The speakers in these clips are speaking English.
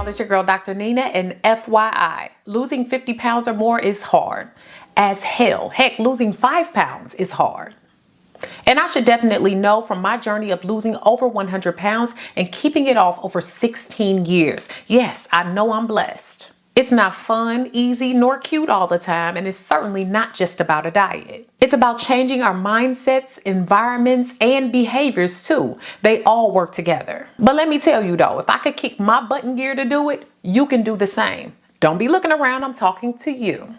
it's your girl, Dr. Nina, and FYI, losing 50 pounds or more is hard as hell. Heck, losing 5 pounds is hard. And I should definitely know from my journey of losing over 100 pounds and keeping it off over 16 years. Yes, I know I'm blessed. It's not fun, easy, nor cute all the time, and it's certainly not just about a diet. It's about changing our mindsets, environments, and behaviors too. They all work together. But let me tell you though, if I could kick my butt in gear to do it, you can do the same. Don't be looking around, I'm talking to you.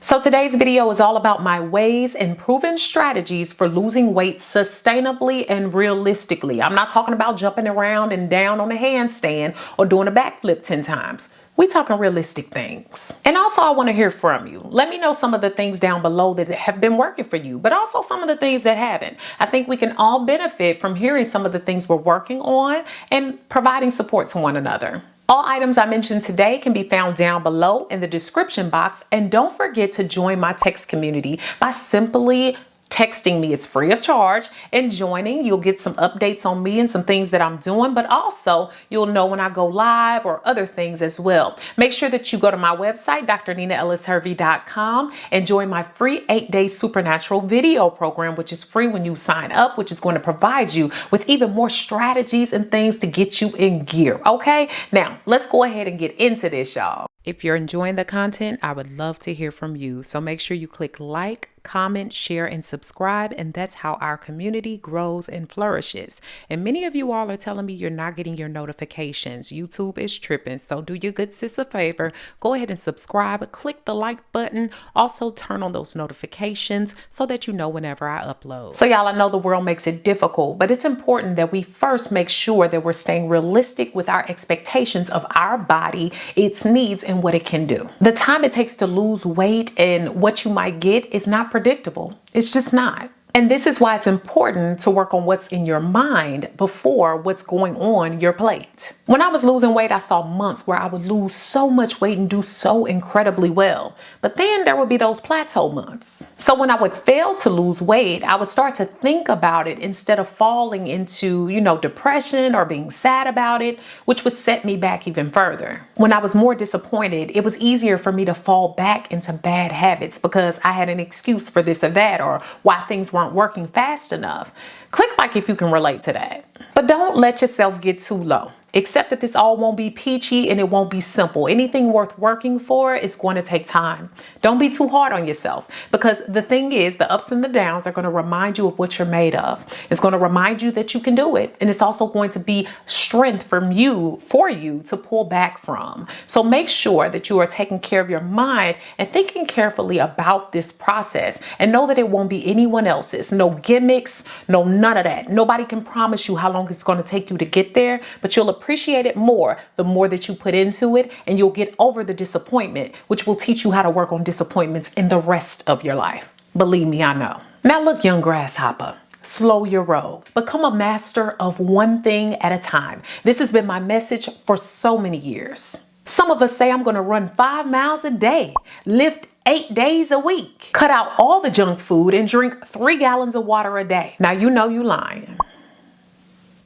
So today's video is all about my ways and proven strategies for losing weight sustainably and realistically. I'm not talking about jumping around and down on a handstand or doing a backflip 10 times. We talking realistic things. And also I want to hear from you. Let me know some of the things down below that have been working for you, but also some of the things that haven't. I think we can all benefit from hearing some of the things we're working on and providing support to one another. All items I mentioned today can be found down below in the description box. And don't forget to join my text community by simply texting me. It's free of charge, and joining, you'll get some updates on me and some things that I'm doing, but also you'll know when I go live or other things as well. Make sure that you go to my website, drninaellishervey.com, and join my free 8-day supernatural video program, which is free when you sign up, which is going to provide you with even more strategies and things to get you in gear. Okay, now let's go ahead and get into this, y'all. If you're enjoying the content, I would love to hear from you. So make sure you click like, comment, share, and subscribe. And that's how our community grows and flourishes. And many of you all are telling me you're not getting your notifications. YouTube is tripping. So do your good sis a favor. Go ahead and subscribe. Click the like button. Also turn on those notifications so that you know whenever I upload. So y'all, I know the world makes it difficult, but it's important that we first make sure that we're staying realistic with our expectations of our body, its needs, and what it can do. The time it takes to lose weight and what you might get is not predictable. It's just not. And this is why it's important to work on what's in your mind before what's going on your plate. When I was losing weight, I saw months where I would lose so much weight and do so incredibly well. But then there would be those plateau months. So when I would fail to lose weight, I would start to think about it instead of falling into, depression or being sad about it, which would set me back even further. When I was more disappointed, it was easier for me to fall back into bad habits because I had an excuse for this or that, or why things weren't working fast enough. Click like if you can relate to that. But don't let yourself get too low. Accept that this all won't be peachy and it won't be simple. Anything worth working for is going to take time. Don't be too hard on yourself, because the thing is, the ups and the downs are going to remind you of what you're made of. It's going to remind you that you can do it. And it's also going to be strength for you to pull back from. So make sure that you are taking care of your mind and thinking carefully about this process, and know that it won't be anyone else's. No gimmicks, no none of that. Nobody can promise you how long it's going to take you to get there, but you'll appreciate it more the more that you put into it, and you'll get over the disappointment, which will teach you how to work on disappointments in the rest of your life. Believe me, I know. Now look, young grasshopper, slow your roll. Become a master of one thing at a time. This has been my message for so many years. Some of us say, I'm going to run 5 miles a day, lift 8 days a week, cut out all the junk food, and drink 3 gallons of water a day. Now you know you lying.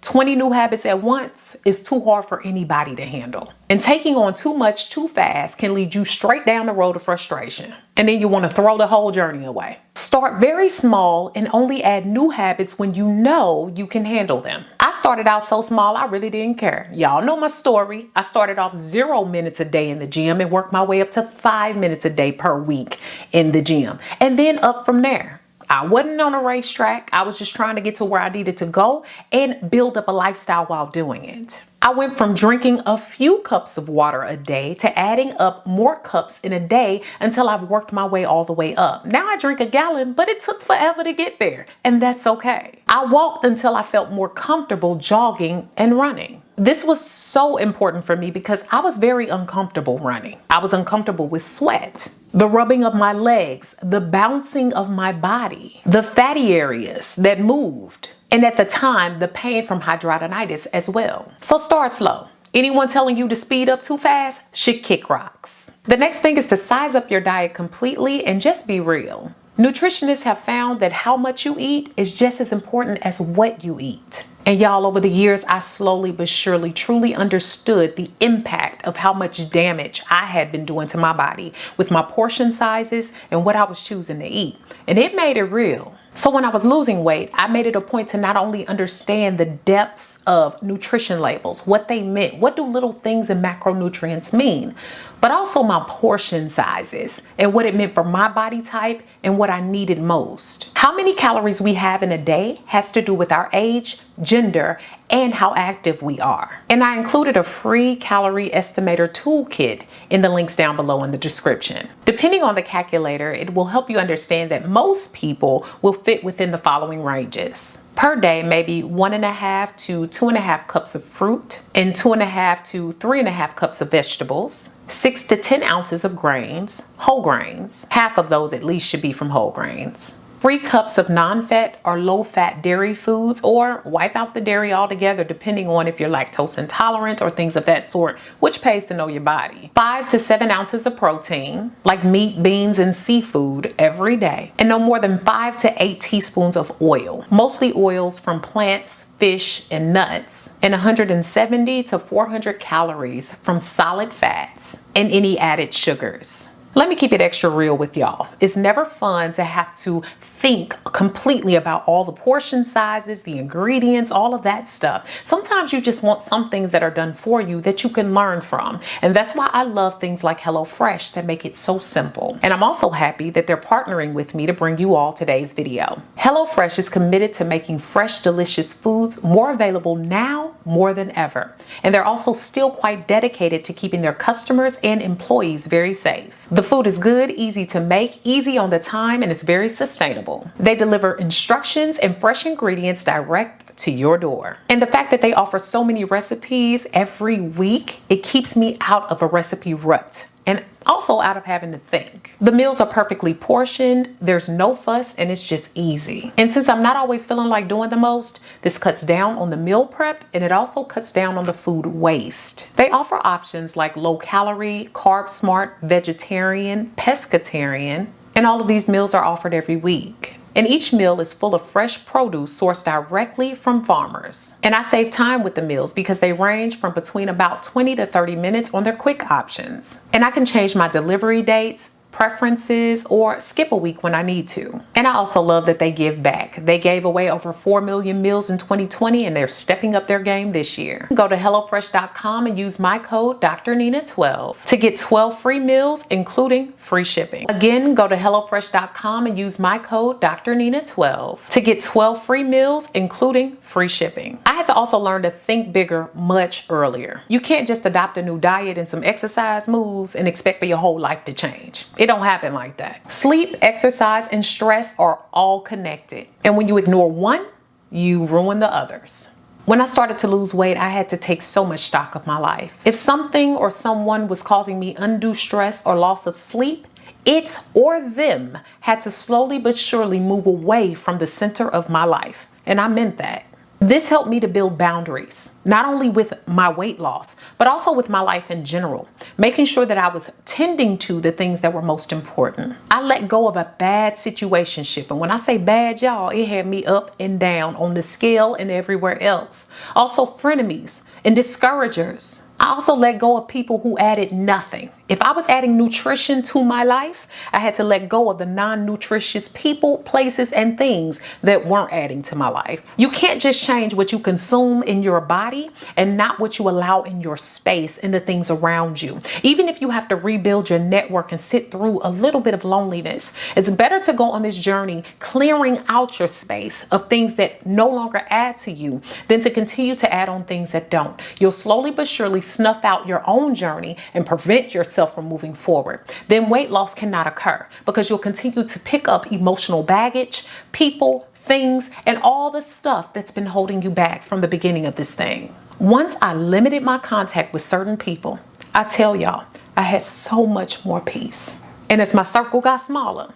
20 new habits at once is too hard for anybody to handle. And taking on too much too fast can lead you straight down the road of frustration. And then you want to throw the whole journey away. Start very small and only add new habits when you know you can handle them. I started out so small, I really didn't care. Y'all know my story. I started off 0 minutes a day in the gym and worked my way up to 5 minutes a day per week in the gym. And then up from there. I wasn't on a racetrack. I was just trying to get to where I needed to go and build up a lifestyle while doing it. I went from drinking a few cups of water a day to adding up more cups in a day until I've worked my way all the way up. Now I drink 1 gallon, but it took forever to get there, and that's okay. I walked until I felt more comfortable jogging and running. This was so important for me because I was very uncomfortable running. I was uncomfortable with sweat, the rubbing of my legs, the bouncing of my body, the fatty areas that moved, and at the time, the pain from hidradenitis as well. So start slow. Anyone telling you to speed up too fast should kick rocks. The next thing is to size up your diet completely and just be real. Nutritionists have found that how much you eat is just as important as what you eat. And y'all, over the years, I slowly but surely truly understood the impact of how much damage I had been doing to my body with my portion sizes and what I was choosing to eat. And it made it real. So when I was losing weight, I made it a point to not only understand the depths of nutrition labels, what they meant, what do little things and macronutrients mean, but also my portion sizes and what it meant for my body type and what I needed most. How many calories we have in a day has to do with our age, gender, and how active we are. And I included a free calorie estimator toolkit in the links down below in the description. Depending on the calculator, it will help you understand that most people will fit within the following ranges. Per day, maybe 1.5 to 2.5 cups of fruit and 2.5 to 3.5 cups of vegetables, 6 to 10 ounces of grains, whole grains. Half of those at least should be from whole grains. 3 cups of non-fat or low-fat dairy foods, or wipe out the dairy altogether depending on if you're lactose intolerant or things of that sort, which pays to know your body. 5 to 7 ounces of protein, like meat, beans, and seafood every day. And no more than 5 to 8 teaspoons of oil, mostly oils from plants, fish, and nuts, and 170 to 400 calories from solid fats and any added sugars. Let me keep it extra real with y'all. It's never fun to have to think completely about all the portion sizes, the ingredients, all of that stuff. Sometimes you just want some things that are done for you that you can learn from. And that's why I love things like HelloFresh that make it so simple. And I'm also happy that they're partnering with me to bring you all today's video. HelloFresh is committed to making fresh, delicious foods more available now more than ever. And they're also still quite dedicated to keeping their customers and employees very safe. The food is good, easy to make, easy on the time, and it's very sustainable. They deliver instructions and fresh ingredients direct to your door. And the fact that they offer so many recipes every week, it keeps me out of a recipe rut. And also out of having to think. The meals are perfectly portioned, there's no fuss, and it's just easy. And since I'm not always feeling like doing the most, this cuts down on the meal prep, and it also cuts down on the food waste. They offer options like low calorie, carb smart, vegetarian, pescatarian, and all of these meals are offered every week. And each meal is full of fresh produce sourced directly from farmers. And I save time with the meals because they range from between about 20 to 30 minutes on their quick options. And I can change my delivery dates, preferences, or skip a week when I need to. And I also love that they give back. They gave away over 4 million meals in 2020, and they're stepping up their game this year. Go to HelloFresh.com and use my code DrNina12 to get 12 free meals, including free shipping. Again, go to HelloFresh.com and use my code DrNina12 to get 12 free meals, including free shipping. I had to also learn to think bigger much earlier. You can't just adopt a new diet and some exercise moves and expect for your whole life to change. It don't happen like that. Sleep, exercise, and stress are all connected. And when you ignore one, you ruin the others. When I started to lose weight, I had to take so much stock of my life. If something or someone was causing me undue stress or loss of sleep, it or them had to slowly but surely move away from the center of my life. And I meant that. This helped me to build boundaries, not only with my weight loss, but also with my life in general, making sure that I was tending to the things that were most important. I let go of a bad situationship. And when I say bad, y'all, it had me up and down on the scale and everywhere else. Also frenemies and discouragers. I also let go of people who added nothing. If I was adding nutrition to my life, I had to let go of the non-nutritious people, places, and things that weren't adding to my life. You can't just change what you consume in your body and not what you allow in your space and the things around you. Even if you have to rebuild your network and sit through a little bit of loneliness, it's better to go on this journey clearing out your space of things that no longer add to you than to continue to add on things that don't. You'll slowly but surely snuff out your own journey and prevent yourself from moving forward. Then weight loss cannot occur because you'll continue to pick up emotional baggage, people, things, and all the stuff that's been holding you back from the beginning of this thing. Once I limited my contact with certain people, I tell y'all, I had so much more peace. And as my circle got smaller,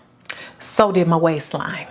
so did my waistline.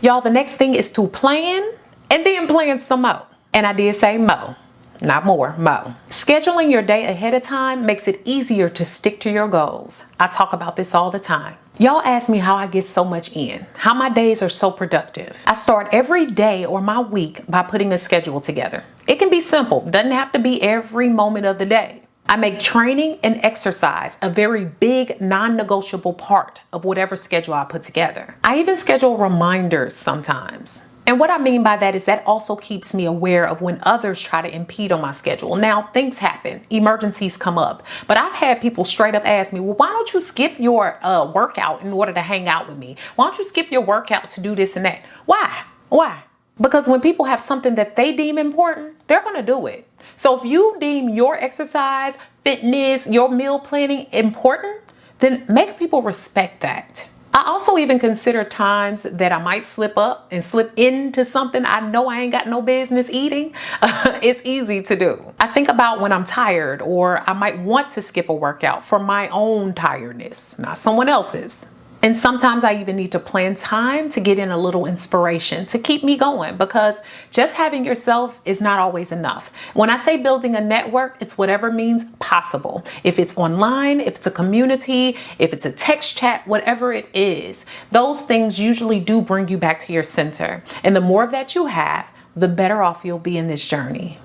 Y'all, the next thing is to plan and then plan some more. And I did say more. Not more, mo. Scheduling your day ahead of time makes it easier to stick to your goals. I talk about this all the time. Y'all ask me how I get so much in, how my days are so productive. I start every day or my week by putting a schedule together. It can be simple, doesn't have to be every moment of the day. I make training and exercise a very big non-negotiable part of whatever schedule I put together. I even schedule reminders sometimes. And what I mean by that is that also keeps me aware of when others try to impede on my schedule. Now, things happen, emergencies come up, but I've had people straight up ask me, well, why don't you skip your workout in order to hang out with me? Why don't you skip your workout to do this and that? Why? Why? Because when people have something that they deem important, they're going to do it. So if you deem your exercise, fitness, your meal planning important, then make people respect that. I also even consider times that I might slip up and slip into something I know I ain't got no business eating. It's easy to do. I think about when I'm tired, or I might want to skip a workout for my own tiredness, not someone else's. And sometimes I even need to plan time to get in a little inspiration to keep me going, because just having yourself is not always enough. When I say building a network, it's whatever means possible. If it's online, if it's a community, if it's a text chat, whatever it is, those things usually do bring you back to your center. And the more of that you have, the better off you'll be in this journey.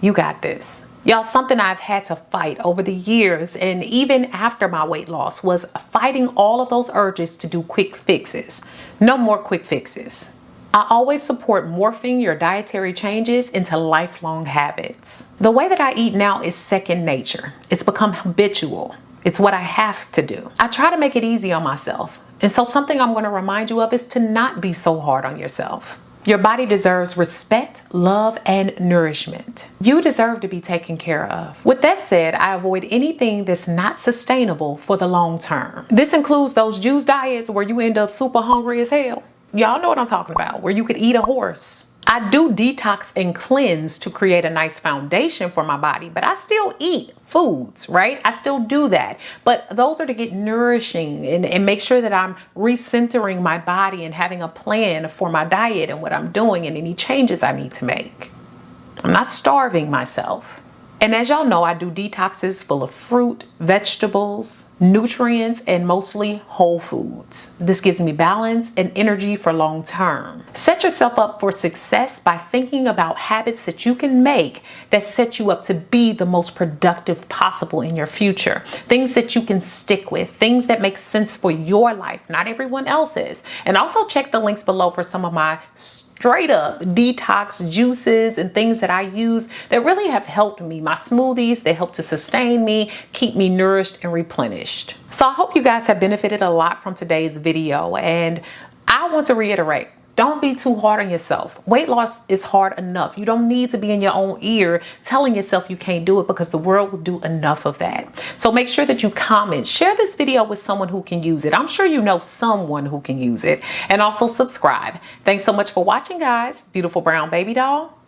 You got this. Y'all, something I've had to fight over the years and even after my weight loss was fighting all of those urges to do quick fixes. No more quick fixes. I always support morphing your dietary changes into lifelong habits. The way that I eat now is second nature. It's become habitual. It's what I have to do. I try to make it easy on myself. And so something I'm going to remind you of is to not be so hard on yourself. Your body deserves respect, love, and nourishment. You deserve to be taken care of. With that said, I avoid anything that's not sustainable for the long term. This includes those juice diets where you end up super hungry as hell. Y'all know what I'm talking about, where you could eat a horse. I do detox and cleanse to create a nice foundation for my body, but I still eat foods, right? I still do that. But those are to get nourishing and make sure that I'm recentering my body and having a plan for my diet and what I'm doing and any changes I need to make. I'm not starving myself. And as y'all know, I do detoxes full of fruit, vegetables, nutrients, and mostly whole foods. This gives me balance and energy for long term. Set yourself up for success by thinking about habits that you can make that set you up to be the most productive possible in your future. Things that you can stick with, things that make sense for your life, not everyone else's. And also check the links below for some of my straight up detox juices and things that I use that really have helped me. My smoothies, they help to sustain me, keep me nourished and replenished. So I hope you guys have benefited a lot from today's video, and I want to reiterate, don't be too hard on yourself. Weight loss is hard enough. You don't need to be in your own ear telling yourself you can't do it, because the world will do enough of that. So make sure that you comment, share this video with someone who can use it. I'm sure you know someone who can use it. And also subscribe. Thanks so much for watching, guys. Beautiful brown baby doll.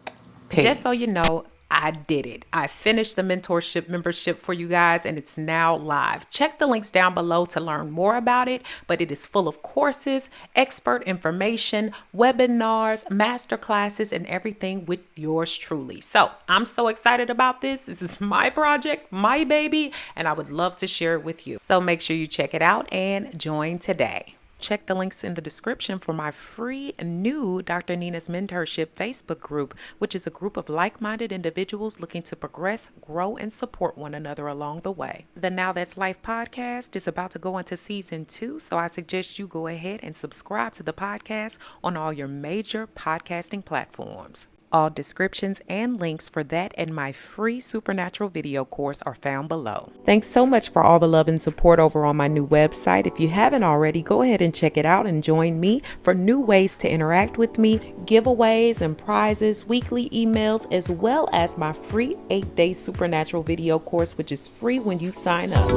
Peace. Just so you know, I did it. I finished the mentorship membership for you guys, and it's now live. Check the links down below to learn more about it, but it is full of courses, expert information, webinars, masterclasses, and everything with yours truly. So I'm so excited about this. This is my project, my baby, and I would love to share it with you. So make sure you check it out and join today. Check the links in the description for my free new Dr. Nina's Mentorship Facebook group, which is a group of like-minded individuals looking to progress, grow, and support one another along the way. The Now That's Life podcast is about to go into season 2, so I suggest you go ahead and subscribe to the podcast on all your major podcasting platforms. All descriptions and links for that and my free supernatural video course are found below. Thanks so much for all the love and support over on my new website. If you haven't already, go ahead and check it out and join me for new ways to interact with me, giveaways and prizes, weekly emails, as well as my free 8-day supernatural video course, which is free when you sign up.